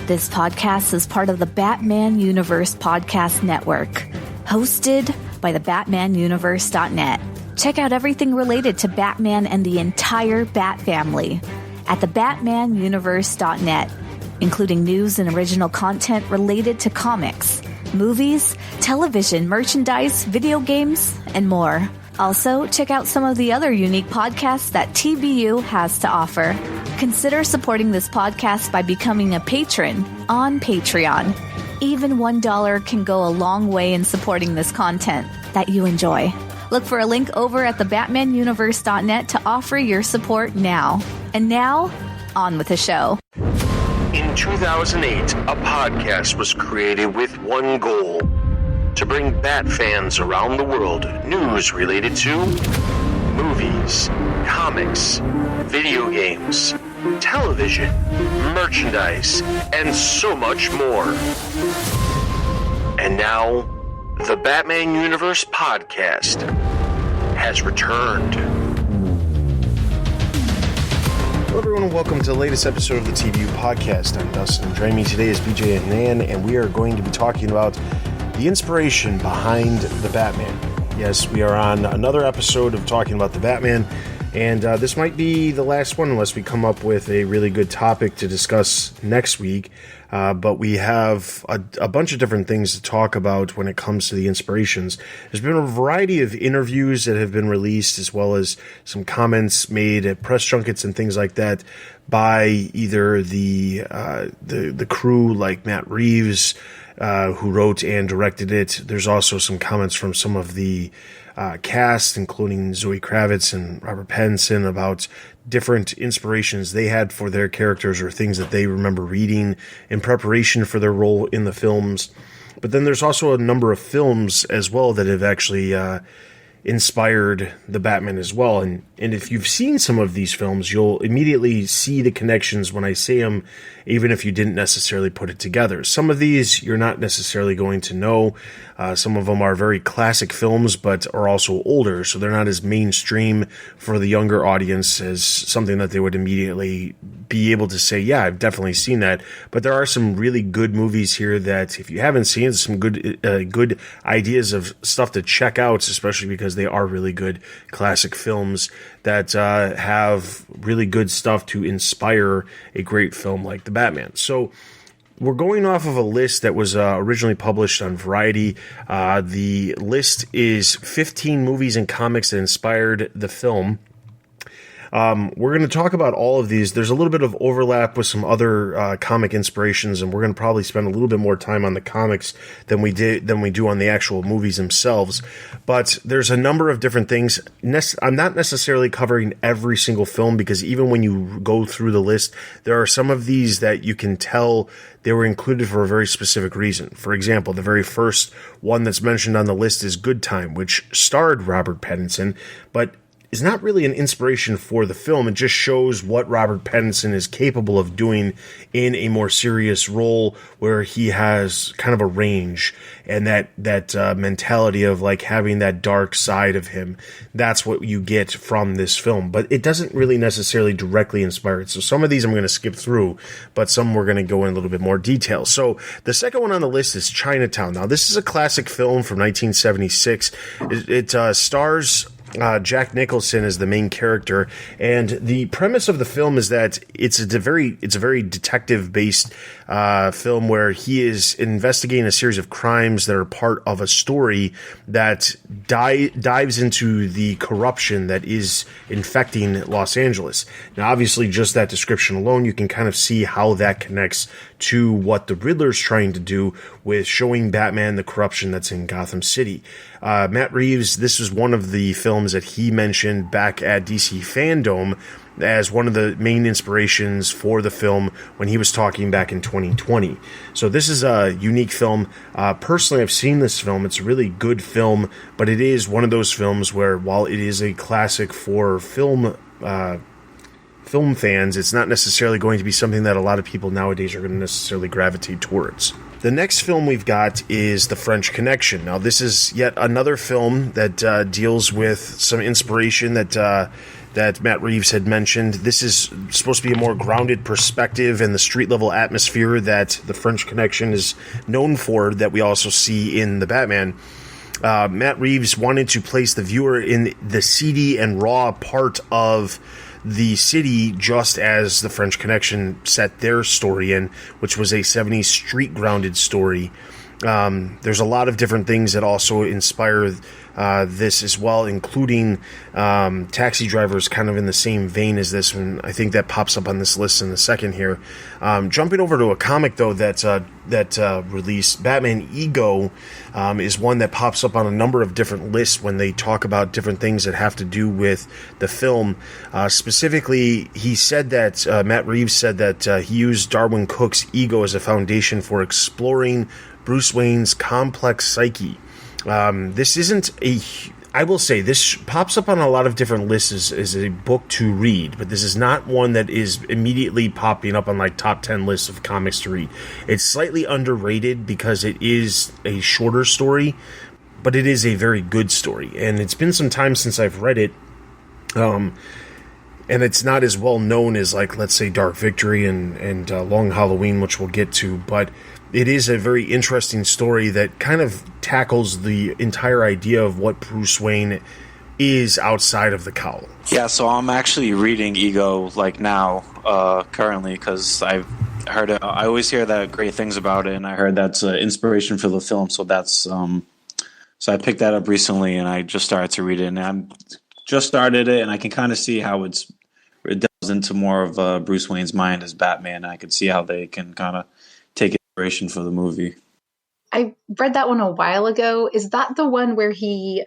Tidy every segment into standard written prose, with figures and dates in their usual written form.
This podcast is part of the Batman Universe Podcast Network, hosted by the BatmanUniverse.net. Check out everything related to Batman and the entire Bat family at the BatmanUniverse.net, including news and original content related to comics, movies, television, merchandise, video games, and more. Also, check out some of the other unique podcasts that TBU has to offer. Consider supporting this podcast by becoming a patron on Patreon. Even $1 can go a long way in supporting this content that you enjoy. Look for a link over at the BatmanUniverse.net to offer your support now. And now, on with the show. In 2008, a podcast was created with one goal: to bring Bat fans around the world news related to movies, comics, video games, television, merchandise, and so much more. And now, the Batman Universe Podcast has returned. Hello everyone and welcome to the latest episode of the TBU Podcast. I'm Dustin. Joining me today is BJ and Nan, and we are going to be talking about the inspiration behind the Batman. Yes, we are on another episode of talking about the Batman, and this might be the last one unless we come up with a really good topic to discuss next week. But we have a bunch of different things to talk about when it comes to the inspirations. There's been a variety of interviews that have been released, as well as some comments made at press junkets and things like that by either the crew like Matt Reeves, who wrote and directed it. There's also some comments from some of the cast, including Zoe Kravitz and Robert Pattinson, about different inspirations they had for their characters or things that they remember reading in preparation for their role in the films. But then there's also a number of films as well that have actually inspired the Batman as well. And if you've seen some of these films, you'll immediately see the connections when I say them, even if you didn't necessarily put it together. Some of these you're not necessarily going to know. Some of them are very classic films, but are also older, so they're not as mainstream for the younger audience as something that they would immediately be able to say, yeah, I've definitely seen that. But there are some really good movies here that, if you haven't seen, some good ideas of stuff to check out, especially because they are really good classic films that have really good stuff to inspire a great film like The Batman. So we're going off of a list that was originally published on Variety. The list is 15 movies and comics that inspired the film. We're going to talk about all of these. There's a little bit of overlap with some other comic inspirations, and we're going to probably spend a little bit more time on the comics than we do on the actual movies themselves. But there's a number of different things. I'm not necessarily covering every single film, because even when you go through the list, there are some of these that you can tell they were included for a very specific reason. For example, the very first one that's mentioned on the list is Good Time, which starred Robert Pattinson, but is not really an inspiration for the film. It just shows what Robert Pattinson is capable of doing in a more serious role, where he has kind of a range and that mentality of like having that dark side of him. That's what you get from this film, but it doesn't really necessarily directly inspire it. So some of these I'm going to skip through, but some we're going to go in a little bit more detail. So the second one on the list is Chinatown. Now, this is a classic film from 1976. It stars Jack Nicholson is the main character, and the premise of the film is that it's a very detective-based film where he is investigating a series of crimes that are part of a story that dives into the corruption that is infecting Los Angeles. Now, obviously, just that description alone, you can kind of see how that connects to what the Riddler's trying to do with showing Batman the corruption that's in Gotham City. Matt Reeves, this was one of the films that he mentioned back at DC Fandom as one of the main inspirations for the film when he was talking back in 2020. So this is a unique film. Personally, I've seen this film. It's a really good film, but it is one of those films where, while it is a classic for film film fans, it's not necessarily going to be something that a lot of people nowadays are going to necessarily gravitate towards. The next film we've got is The French Connection. Now, this is yet another film that deals with some inspiration that Matt Reeves had mentioned. This is supposed to be a more grounded perspective and the street-level atmosphere that The French Connection is known for, that we also see in The Batman. Matt Reeves wanted to place the viewer in the seedy and raw part of the city, just as The French Connection set their story in, which was a 70s street-grounded story. There's a lot of different things that also inspire this as well, including Taxi Drivers, kind of in the same vein as this one. I think that pops up on this list in a second here. Jumping over to a comic, though, that released, Batman Ego, is one that pops up on a number of different lists when they talk about different things that have to do with the film. Specifically, he said that, Matt Reeves said that he used Darwin Cook's Ego as a foundation for exploring Bruce Wayne's complex psyche. This isn't I will say, this pops up on a lot of different lists as a book to read, but this is not one that is immediately popping up on like top 10 lists of comics to read. It's slightly underrated because it is a shorter story, but it is a very good story. And it's been some time since I've read it. And it's not as well known as, like, let's say Dark Victory and Long Halloween, which we'll get to, but it is a very interesting story that kind of tackles the entire idea of what Bruce Wayne is outside of the cowl. Yeah, so I'm actually reading Ego like now, currently, because I've heard it. I always hear that great things about it, and I heard that's inspiration for the film. So that's so I picked that up recently, and I just started to read it, and I'm just started it, and I can kind of see how it delves into more of Bruce Wayne's mind as Batman. I could see how they can kind of take inspiration for the movie. I read that one a while ago. Is that the one where he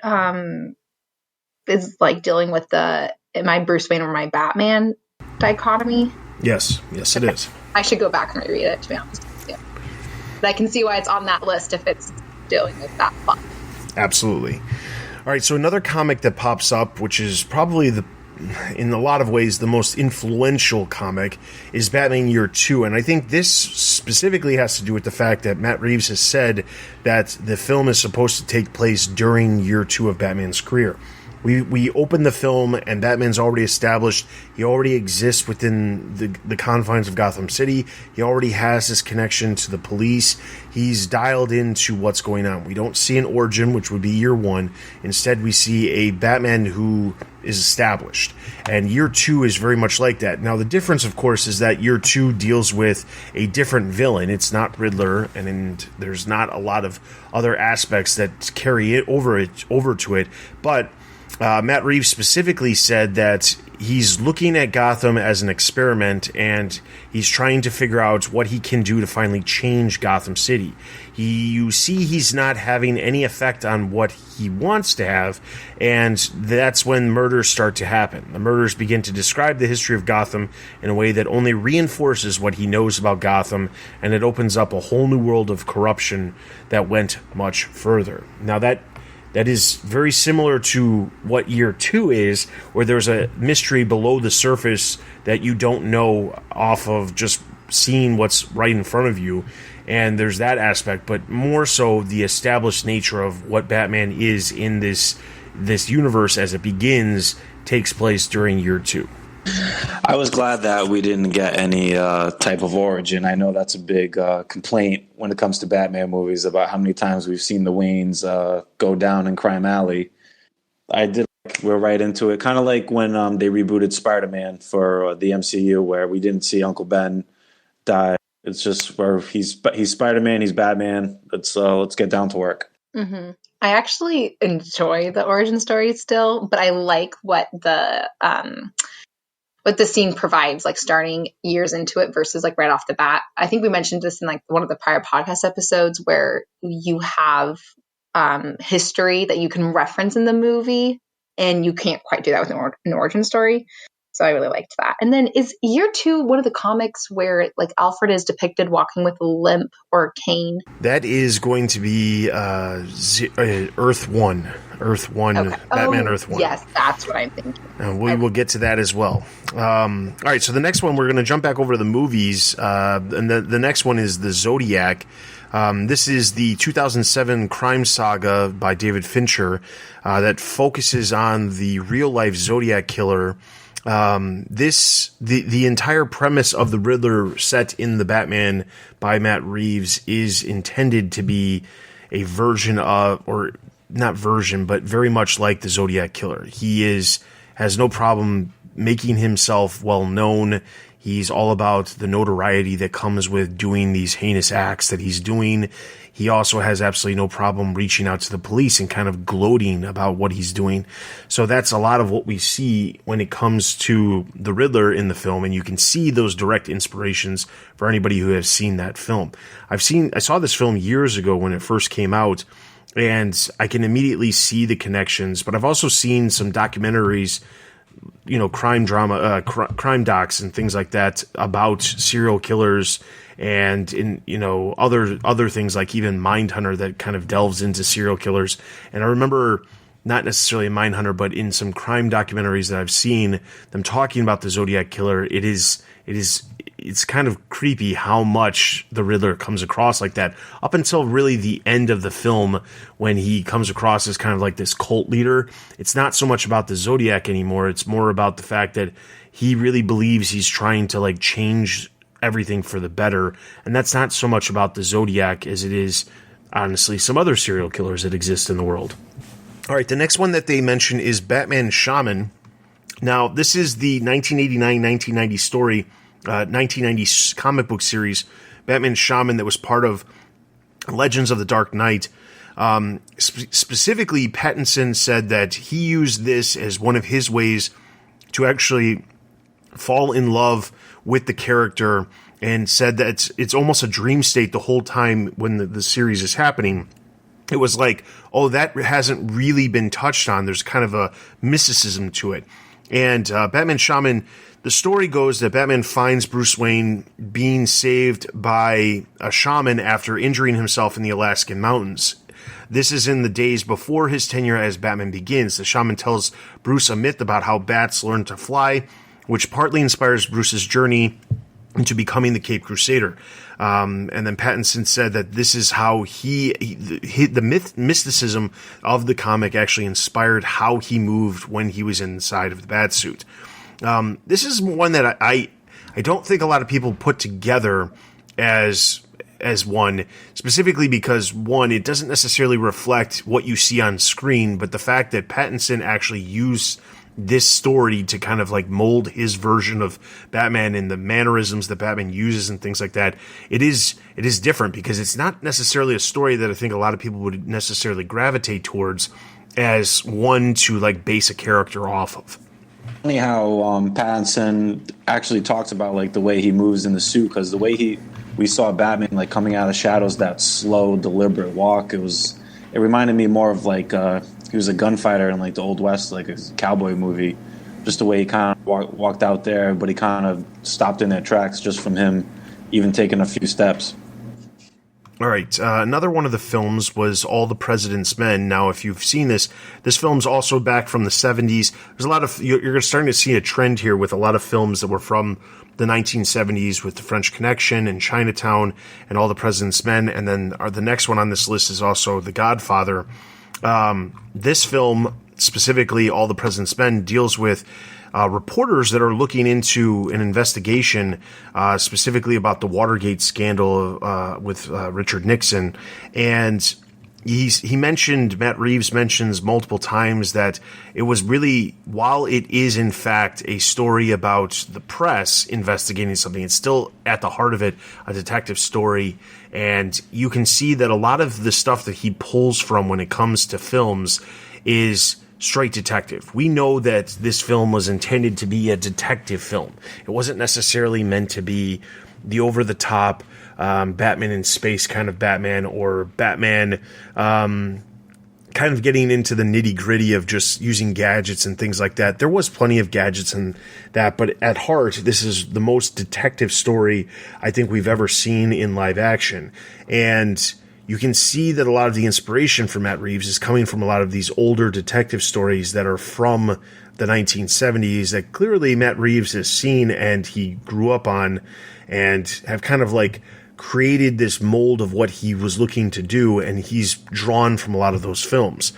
is like dealing with the am I Bruce Wayne or my Batman dichotomy? Yes, it is. I should go back and reread it, to be honest. Yeah. But I can see why it's on that list if it's dealing with that plot. Absolutely. All right, so another comic that pops up, which is probably in a lot of ways the most influential comic, is Batman Year 2. And I think this specifically has to do with the fact that Matt Reeves has said that the film is supposed to take place during Year 2 of Batman's career. We open the film and Batman's already established. He already exists within the confines of Gotham City. He already has this connection to the police. He's dialed into what's going on. We don't see an origin, which would be Year 1. Instead, we see a Batman who is established. And Year 2 is very much like that. Now, the difference, of course, is that Year 2 deals with a different villain. It's not Riddler, and there's not a lot of other aspects that carry it over to it. But Matt Reeves specifically said that he's looking at Gotham as an experiment, and he's trying to figure out what he can do to finally change Gotham City. You see he's not having any effect on what he wants to have, and that's when murders start to happen. The murders begin to describe the history of Gotham in a way that only reinforces what he knows about Gotham, and it opens up a whole new world of corruption that went much further. Now, that is very similar to what Year 2 is, where there's a mystery below the surface that you don't know off of just seeing what's right in front of you. And there's that aspect, but more so the established nature of what Batman is in this universe as it begins takes place during Year 2. I was glad that we didn't get any type of origin. I know that's a big complaint when it comes to Batman movies about how many times we've seen the Waynes go down in Crime Alley. We're right into it. Kind of like when they rebooted Spider-Man for the MCU, where we didn't see Uncle Ben die. It's just where he's Spider-Man, he's Batman. Let's get down to work. Mm-hmm. I actually enjoy the origin story still, but I like what the scene provides, like starting years into it versus like right off the bat. I think we mentioned this in like one of the prior podcast episodes where you have history that you can reference in the movie, and you can't quite do that with an origin story. So I really liked that. And then is year 2 one of the comics where like Alfred is depicted walking with a limp or a cane? That is going to be Earth 1. Earth 1, Okay. Batman Earth 1. Yes, that's what I'm thinking. And we will get to that as well. All right, so the next one, we're going to jump back over to the movies. And the next one is The Zodiac. This is the 2007 crime saga by David Fincher that focuses on the real-life Zodiac killer. The entire premise of the Riddler set in The Batman by Matt Reeves is intended to be a version of, or not version, but very much like the Zodiac killer. He has no problem making himself well known. He's all about the notoriety that comes with doing these heinous acts that he's doing. He also has absolutely no problem reaching out to the police and kind of gloating about what he's doing. So that's a lot of what we see when it comes to the Riddler in the film, and you can see those direct inspirations for anybody who has seen that film. I saw this film years ago when it first came out, and I can immediately see the connections, but I've also seen some documentaries, crime drama, crime docs and things like that about serial killers, and in other things like even Mindhunter that kind of delves into serial killers. And I remember, not necessarily Mindhunter, but in some crime documentaries that I've seen them talking about the Zodiac killer, it's kind of creepy how much the Riddler comes across like that, up until really the end of the film when he comes across as kind of like this cult leader. It's not so much about the Zodiac anymore. It's more about the fact that he really believes he's trying to like change everything for the better. And that's not so much about the Zodiac as it is, honestly, some other serial killers that exist in the world. All right, the next one that they mention is Batman Shaman. Now, this is the 1989-1990 story, 1990 comic book series, Batman Shaman, that was part of Legends of the Dark Knight. Specifically, Pattinson said that he used this as one of his ways to actually fall in love with the character, and said that it's almost a dream state the whole time when the series is happening. It was like, oh, that hasn't really been touched on. There's kind of a mysticism to it. And Batman Shaman, the story goes that Batman finds Bruce Wayne being saved by a shaman after injuring himself in the Alaskan mountains. This is in the days before his tenure as Batman begins. The shaman tells Bruce a myth about how bats learn to fly, which partly inspires Bruce's journey into becoming the Cape Crusader. And then Pattinson said that this is how the mysticism of the comic actually inspired how he moved when he was inside of the bat suit. This is one that I don't think a lot of people put together as one, specifically because, one, it doesn't necessarily reflect what you see on screen, but the fact that Pattinson actually used this story to kind of like mold his version of Batman and the mannerisms that Batman uses and things like that. It is different because it's not necessarily a story that I think a lot of people would necessarily gravitate towards as one to like base a character off of. Funny how Pattinson actually talks about like the way he moves in the suit, because the way we saw Batman like coming out of the shadows, that slow, deliberate walk, it reminded me more of like he was a gunfighter in like the Old West, like a cowboy movie. Just the way he kind of walked out there, but he kind of stopped in their tracks just from him even taking a few steps. All right, another one of the films was All the President's Men. Now, if you've seen this film's also back from the 70s. There's a lot of, you're starting to see a trend here with a lot of films that were from the 1970s with The French Connection and Chinatown and All the President's Men. And then the next one on this list is also The Godfather. This film, specifically All the President's Men, deals with reporters that are looking into an investigation specifically about the Watergate scandal with Richard Nixon. And Matt Reeves mentions multiple times that it was really, while it is in fact a story about the press investigating something, it's still at the heart of it a detective story. And you can see that a lot of the stuff that he pulls from when it comes to films is straight detective. We know that this film was intended to be a detective film. It wasn't necessarily meant to be the over-the-top Batman in space kind of Batman, or Batman kind kind of getting into the nitty gritty of just using gadgets and things like that. There was plenty of gadgets in that, but at heart, this is the most detective story I think we've ever seen in live action. And you can see that a lot of the inspiration for Matt Reeves is coming from a lot of these older detective stories that are from the 1970s that clearly Matt Reeves has seen and he grew up on, and have kind of like created this mold of what he was looking to do, and he's drawn from a lot of those films.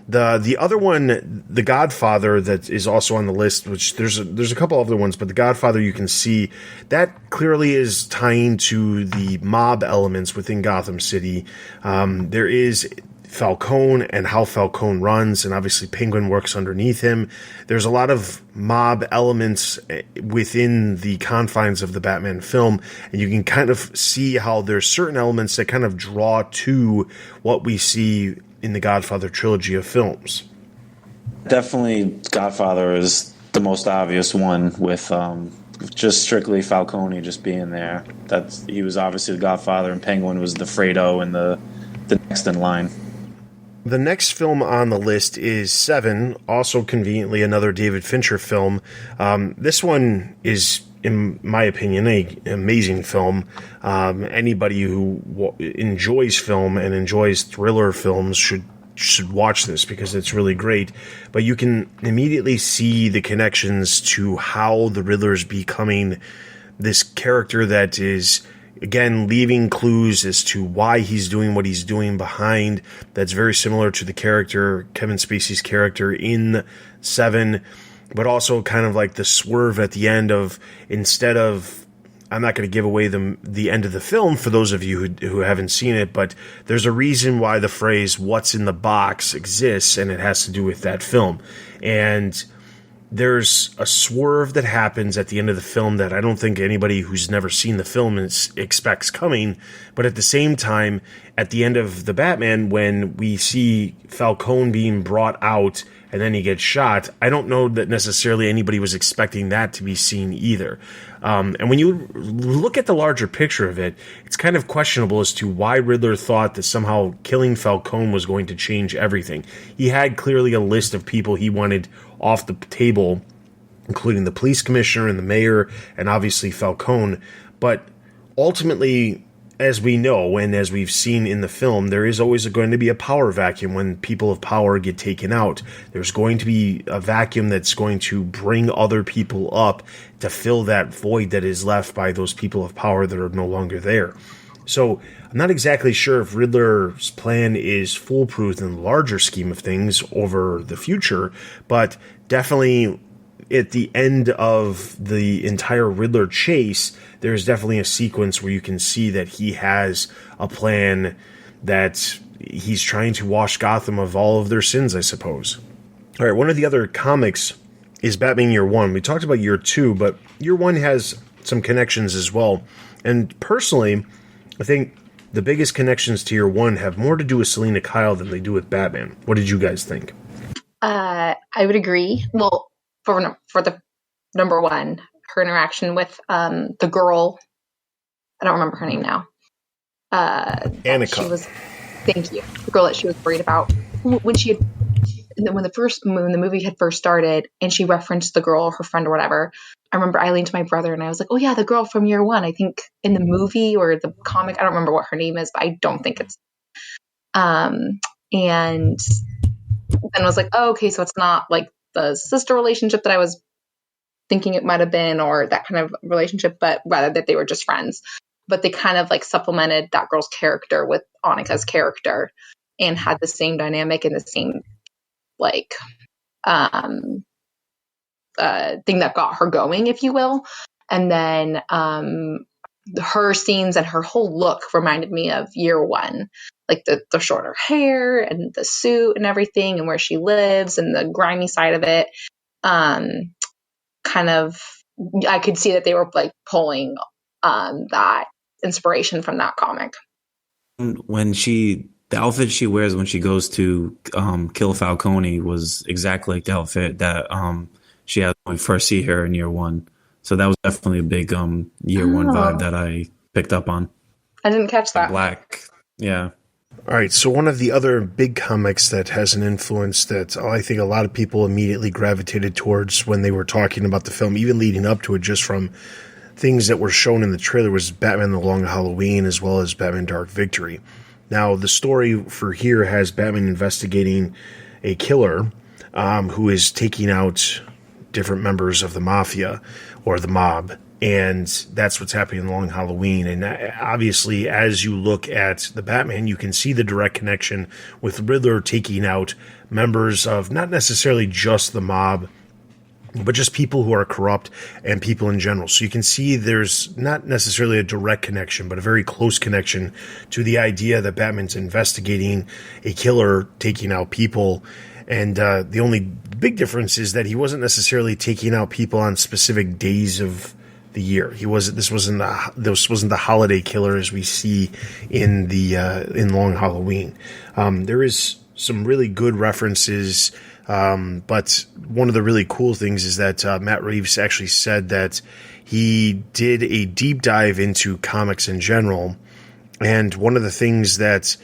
The other one, The Godfather, that is also on the list, which there's a couple other ones, but The Godfather, you can see that clearly is tying to the mob elements within Gotham City. There is Falcone and how Falcone runs, and obviously Penguin works underneath him. There's a lot of mob elements within the confines of the Batman film, and you can kind of see how there's certain elements that kind of draw to what we see in the Godfather trilogy of films. Definitely Godfather is the most obvious one, with just strictly Falcone just being there. He was obviously the Godfather, and Penguin was the Fredo and the next in line. The next film on the list is Seven, also conveniently another David Fincher film. This one is, in my opinion, an amazing film. Anybody who enjoys film and enjoys thriller films should watch this, because it's really great. But you can immediately see the connections to how the Riddler is becoming this character that is, again, leaving clues as to why he's doing what he's doing behind. That's very similar to the character, Kevin Spacey's character in Seven, but also kind of like the swerve at the end of, instead of, I'm not going to give away the end of the film for those of you who haven't seen it, but there's a reason why the phrase "what's in the box" exists, and it has to do with that film. And there's a swerve that happens at the end of the film that I don't think anybody who's never seen the film expects coming. But at the same time, at the end of the Batman, when we see Falcone being brought out and then he gets shot, I don't know that necessarily anybody was expecting that to be seen either. And when you look at the larger picture of it, it's kind of questionable as to why Riddler thought that somehow killing Falcone was going to change everything. He had clearly a list of people he wanted off the table, including the police commissioner and the mayor, and obviously Falcone. But ultimately, as we know, and as we've seen in the film, there is always going to be a power vacuum when people of power get taken out. There's going to be a vacuum that's going to bring other people up to fill that void that is left by those people of power that are no longer there. So I'm not exactly sure if Riddler's plan is foolproof in the larger scheme of things over the future, but definitely at the end of the entire Riddler chase, there's definitely a sequence where you can see that he has a plan, that he's trying to wash Gotham of all of their sins, I suppose. All right, one of the other comics is Batman Year One. We talked about Year Two, but Year One has some connections as well. And personally, I think the biggest connections to Year One have more to do with Selina Kyle than they do with Batman. What did you guys think? I would agree. Well, for the number one, her interaction with the girl, I don't remember her name now. Annika. Thank you. The girl that she was worried about when the movie had first started, and she referenced the girl, her friend or whatever. I remember I leaned to my brother and I was like, "Oh yeah, the girl from Year One." I think in the movie or the comic, I don't remember what her name is, but I don't think it's. And then I was like, "Oh, okay, so it's not like the sister relationship that I was thinking it might have been, or that kind of relationship, but rather that they were just friends." But they kind of like supplemented that girl's character with Annika's character and had the same dynamic and the same like thing that got her going, if you will. And then her scenes and her whole look reminded me of Year One, like the shorter hair and the suit and everything, and where she lives and the grimy side of it. Kind of, I could see that they were like pulling that inspiration from that comic. When the outfit she wears when she goes to kill Falcone was exactly like the outfit that she had when we first see her in Year One. So that was definitely a big Year One vibe that I picked up on. I didn't catch that. Black, yeah. All right, so one of the other big comics that has an influence that I think a lot of people immediately gravitated towards when they were talking about the film, even leading up to it, just from things that were shown in the trailer, was Batman The Long Halloween as well as Batman Dark Victory. Now, the story for here has Batman investigating a killer who is taking out different members of the mafia or the mob. And that's what's happening in Long Halloween. And obviously, as you look at the Batman, you can see the direct connection with Riddler taking out members of not necessarily just the mob, but just people who are corrupt and people in general. So you can see there's not necessarily a direct connection, but a very close connection to the idea that Batman's investigating a killer taking out people. And the only big difference is that he wasn't necessarily taking out people on specific days of the year. This wasn't the holiday killer as we see in Long Halloween. There is some really good references, but one of the really cool things is that Matt Reeves actually said that he did a deep dive into comics in general, and one of the things that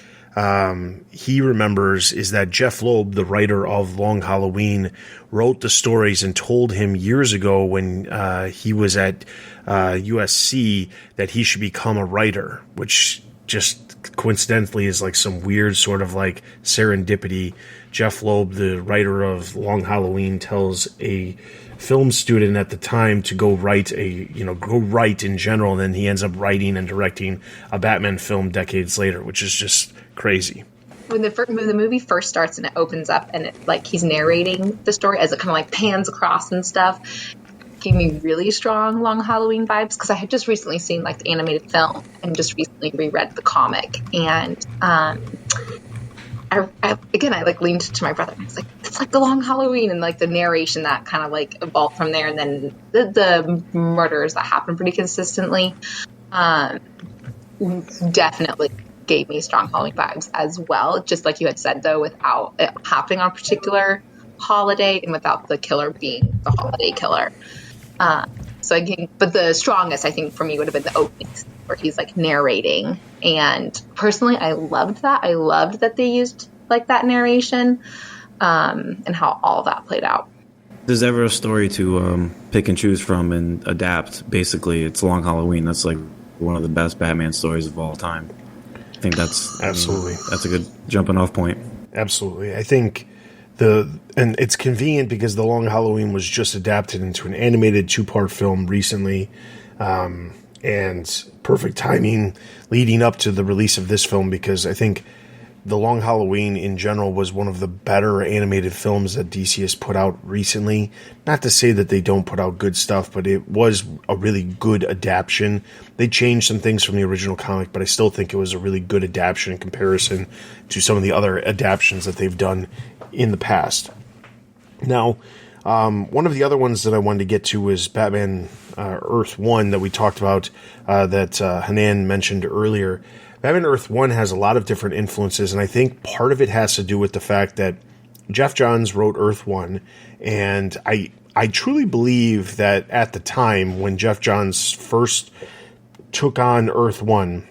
he remembers is that Jeff Loeb, the writer of Long Halloween, wrote the stories and told him years ago when he was at USC that he should become a writer, which just coincidentally is like some weird sort of like serendipity. Jeff Loeb, the writer of Long Halloween, tells a film student at the time to go write in general, and then he ends up writing and directing a Batman film decades later, which is just crazy. When the movie first starts and it opens up and it like he's narrating the story as it kind of like pans across and stuff, gave me really strong Long Halloween vibes, because I had just recently seen like the animated film and just recently reread the comic, and I like leaned to my brother and I was like, it's like the Long Halloween, and like the narration that kind of like evolved from there, and then the murders that happen pretty consistently definitely gave me strong Halloween vibes as well. Just like you had said, though, without it happening on a particular holiday and without the killer being the holiday killer. But the strongest, I think, for me would have been the opening scene where he's like narrating. And personally, I loved that. I loved that they used like that narration and how all that played out. There's ever a story to pick and choose from and adapt. Basically, it's Long Halloween. That's like one of the best Batman stories of all time. I think that's absolutely that's a good jumping off point. Absolutely. I think and it's convenient because The Long Halloween was just adapted into an animated 2-part film recently, and perfect timing leading up to the release of this film, because I think The Long Halloween in general was one of the better animated films that DC has put out recently. Not to say that they don't put out good stuff, but it was a really good adaptation. They changed some things from the original comic, but I still think it was a really good adaptation in comparison to some of the other adaptations that they've done in the past. Now, one of the other ones that I wanted to get to was Batman Earth 1 that we talked about, that Hanan mentioned earlier. Batman Earth 1 has a lot of different influences, and I think part of it has to do with the fact that Jeff Johns wrote Earth 1, and I truly believe that at the time when Jeff Johns first took on Earth 1,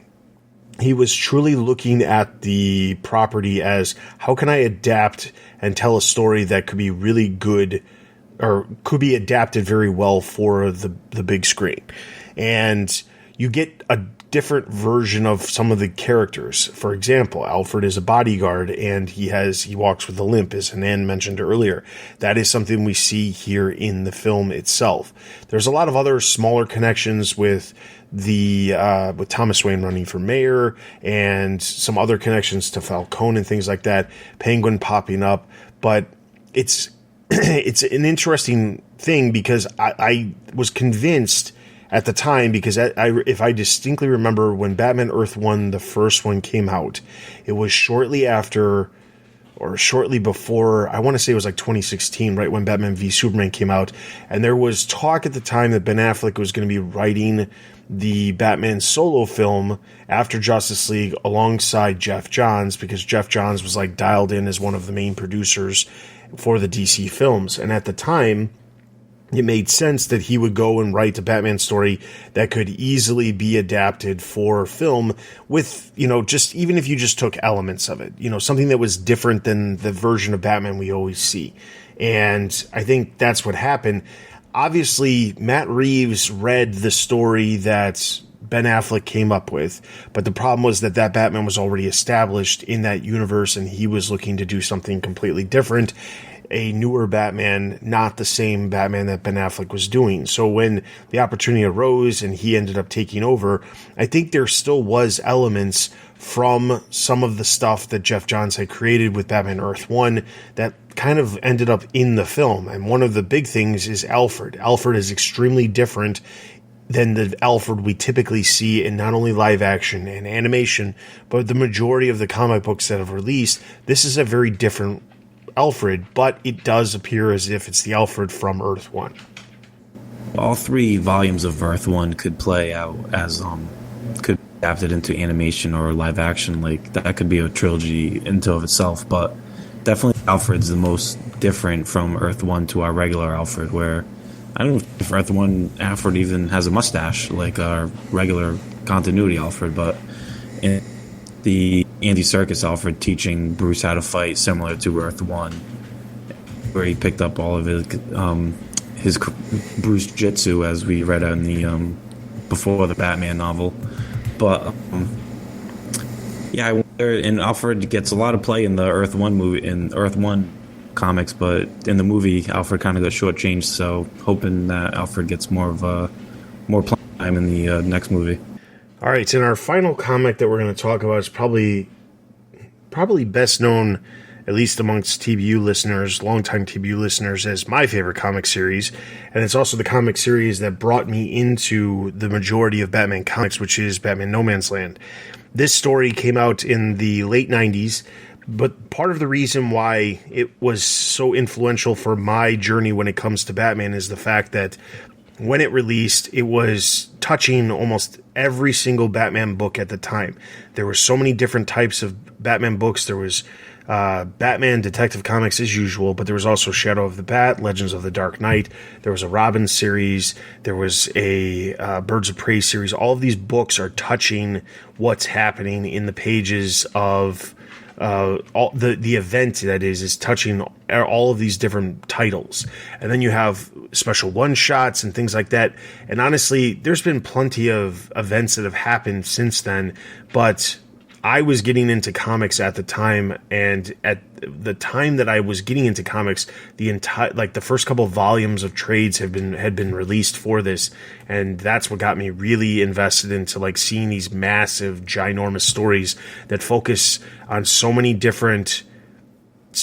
he was truly looking at the property as, how can I adapt and tell a story that could be really good, or could be adapted very well for the big screen. And you get a different version of some of the characters. For example, Alfred is a bodyguard and he walks with a limp, as Hanan mentioned earlier. That is something we see here in the film itself. There's a lot of other smaller connections with with Thomas Wayne running for mayor, and some other connections to Falcone and things like that, Penguin popping up, but it's an interesting thing because I was convinced at the time, because if I distinctly remember when Batman Earth 1, the first one, came out, it was shortly after or shortly before, I want to say it was like 2016, right when Batman v Superman came out, and there was talk at the time that Ben Affleck was going to be writing the Batman solo film after Justice League alongside Jeff Johns, because Jeff Johns was like dialed in as one of the main producers for the DC films. And at the time, it made sense that he would go and write a Batman story that could easily be adapted for film with, just even if you just took elements of it, something that was different than the version of Batman we always see. And I think that's what happened. Obviously, Matt Reeves read the story that Ben Affleck came up with, but the problem was that Batman was already established in that universe, and he was looking to do something completely different, a newer Batman, not the same Batman that Ben Affleck was doing. So when the opportunity arose and he ended up taking over, I think there still was elements from some of the stuff that Jeff Johns had created with Batman Earth 1 that kind of ended up in the film. And one of the big things is Alfred. Alfred is extremely different than the Alfred we typically see in not only live action and animation, but the majority of the comic books that have released. This is a very different Alfred, but it does appear as if it's the Alfred from Earth 1. All 3 volumes of Earth 1 could play out as could be adapted into animation or live action. Like that could be a trilogy into of itself, but definitely Alfred's the most different from Earth 1 to our regular Alfred, where I don't know if Earth 1 Alfred even has a mustache like our regular continuity Alfred, but in the Andy Serkis Alfred teaching Bruce how to fight, similar to Earth 1, where he picked up all of his Bruce Jitsu, as we read in the before the Batman novel. But I wonder, and Alfred gets a lot of play in the Earth 1 movie, in Earth 1 comics, but in the movie Alfred kind of got shortchanged, so hoping that Alfred gets more playing time in the next movie. All right, and our final comic that we're going to talk about is probably best known, at least amongst TBU listeners, longtime TBU listeners, as my favorite comic series, and it's also the comic series that brought me into the majority of Batman comics, which is Batman No Man's Land. This story came out in the late 90s, but part of the reason why it was so influential for my journey when it comes to Batman is the fact that when it released, it was touching almost every single Batman book at the time. There were so many different types of Batman books. There was Batman Detective Comics as usual, but there was also Shadow of the Bat, Legends of the Dark Knight. There was a Robin series. There was a Birds of Prey series. All of these books are touching what's happening in the pages of all the event that is touching all of these different titles. And then you have special one-shots and things like that. And honestly, there's been plenty of events that have happened since then, but I was getting into comics at the time, and at the time that I was getting into comics, the first couple of volumes of trades had been released for this, and that's what got me really invested into seeing these massive, ginormous stories that focus on so many different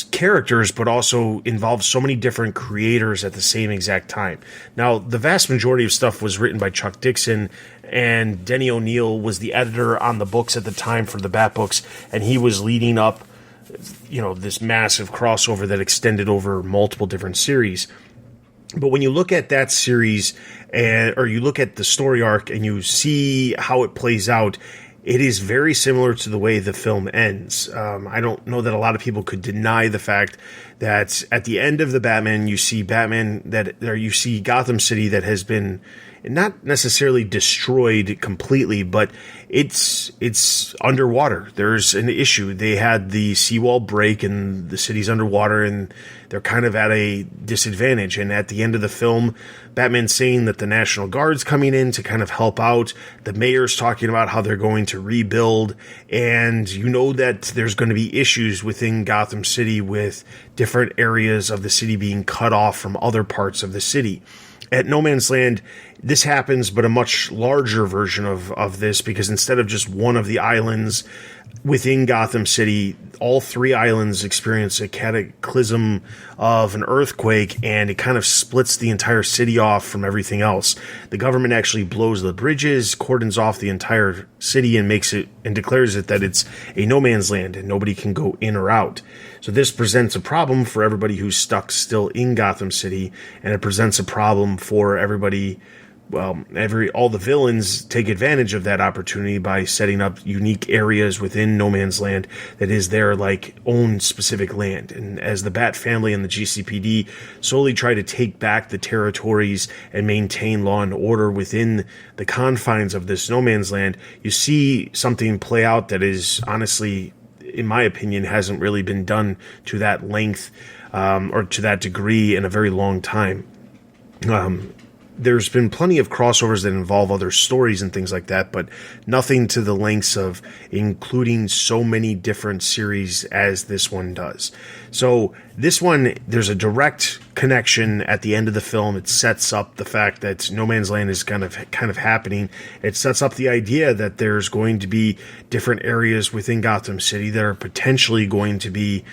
characters, but also involve so many different creators at the same exact time. Now, the vast majority of stuff was written by Chuck Dixon, and Denny O'Neil was the editor on the books at the time for the Bat books, and he was leading up, this massive crossover that extended over multiple different series. But when you look at that series, or you look at the story arc and you see how it plays out, it is very similar to the way the film ends. I don't know that a lot of people could deny the fact that at the end of the Batman, you see you see Gotham City that has been not necessarily destroyed completely, but it's underwater. There's an issue. They had the seawall break and the city's underwater, and they're kind of at a disadvantage. And at the end of the film, Batman's saying that the National Guard's coming in to kind of help out. The mayor's talking about how they're going to rebuild, and you know that there's going to be issues within Gotham City with different areas of the city being cut off from other parts of the city. At No Man's Land, this happens, but a much larger version of this, because instead of just one of the islands within Gotham City, all 3 islands experience a cataclysm of an earthquake, and it kind of splits the entire city off from everything else. The government actually blows the bridges, cordons off the entire city, and declares it that it's a no man's land and nobody can go in or out. So this presents a problem for everybody who's stuck still in Gotham City, and it presents a problem for everybody all the villains take advantage of that opportunity by setting up unique areas within No Man's Land that is their like own specific land. And as the Bat family and the GCPD slowly try to take back the territories and maintain law and order within the confines of this No Man's Land, you see something play out that is honestly, in my opinion, hasn't really been done to that length or to that degree in a very long time. There's been plenty of crossovers that involve other stories and things like that, but nothing to the lengths of including so many different series as this one does. So this one, there's a direct connection at the end of the film. It sets up the fact that No Man's Land is kind of happening. It sets up the idea that there's going to be different areas within Gotham City that are potentially going to be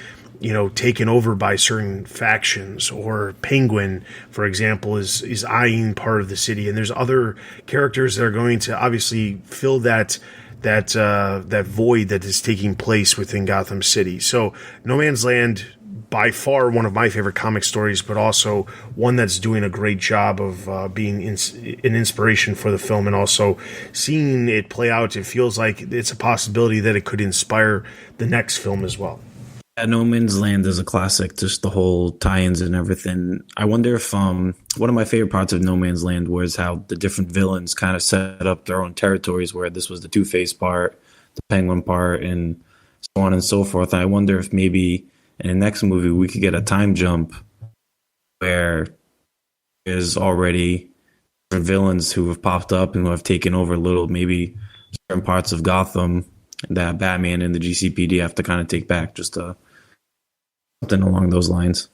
taken over by certain factions, or Penguin, for example, is eyeing part of the city, and there's other characters that are going to obviously fill that void that is taking place within Gotham City. So No Man's Land, by far one of my favorite comic stories, but also one that's doing a great job of being an inspiration for the film, and also seeing it play out. It feels like it's a possibility that it could inspire the next film as well. No Man's Land is a classic, just the whole tie-ins and everything. I wonder if one of my favorite parts of No Man's Land was how the different villains kind of set up their own territories, where this was the Two-Face part, the Penguin part, and so on and so forth. I wonder if maybe in the next movie we could get a time jump where there's already different villains who have popped up and who have taken over maybe certain parts of Gotham that Batman and the GCPD have to kind of take back, just something along those lines.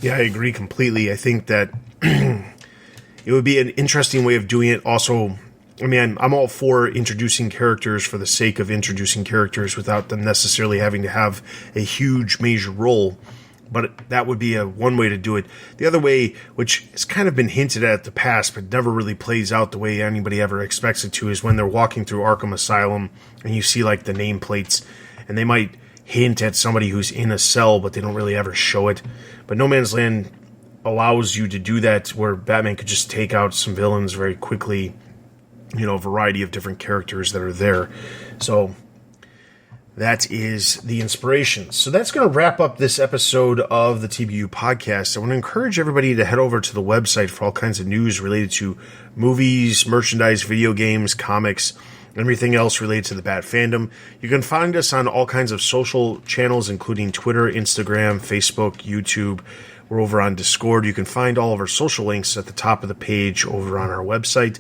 Yeah, I agree completely. I think that it would be an interesting way of doing it. Also, I mean, I'm all for introducing characters for the sake of introducing characters without them necessarily having to have a huge major role. But that would be one way to do it. The other way, which has kind of been hinted at in the past, but never really plays out the way anybody ever expects it to, is when they're walking through Arkham Asylum and you see like the nameplates, and they might hint at somebody who's in a cell, but they don't really ever show it. But No Man's Land allows you to do that, where Batman could just take out some villains very quickly, a variety of different characters that are there. So that is the inspiration. So that's going to wrap up this episode of the TBU podcast. I want to encourage everybody to head over to the website for all kinds of news related to movies, merchandise, video games, comics, everything else related to the Bat fandom. You can find us on all kinds of social channels, including Twitter, Instagram, Facebook, YouTube. We're over on Discord. You can find all of our social links at the top of the page over on our website.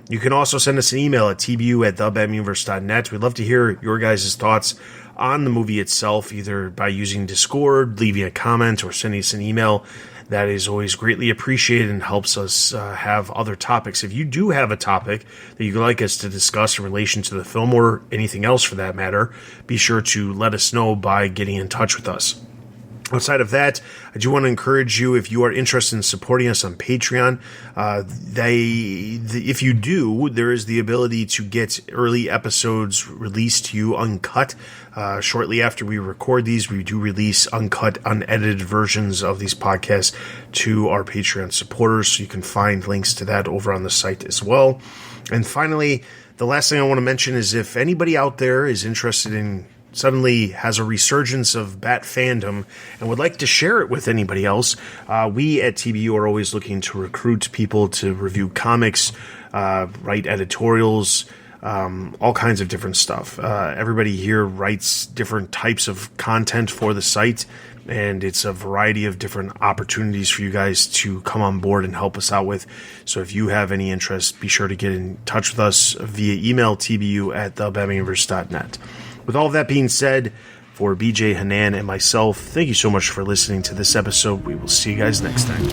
You can also send us an email at tbu@thebatmanuniverse.net. We'd love to hear your guys' thoughts on the movie itself, either by using Discord, leaving a comment, or sending us an email. That is always greatly appreciated and helps us have other topics. If you do have a topic that you'd like us to discuss in relation to the film, or anything else for that matter, be sure to let us know by getting in touch with us. Outside of that, I do want to encourage you, if you are interested in supporting us on Patreon, if you do, there is the ability to get early episodes released to you uncut. Shortly after we record these, we do release uncut, unedited versions of these podcasts to our Patreon supporters, so you can find links to that over on the site as well. And finally, the last thing I want to mention is, if anybody out there is interested in, suddenly has a resurgence of Bat fandom and would like to share it with anybody else, we at TBU are always looking to recruit people to review comics, write editorials, all kinds of different stuff. Everybody here writes different types of content for the site, and it's a variety of different opportunities for you guys to come on board and help us out with. So if you have any interest, be sure to get in touch with us via email, tbu@thebatmanuniverse.net. With all of that being said, for BJ, Hanan, and myself, thank you so much for listening to this episode. We will see you guys next time.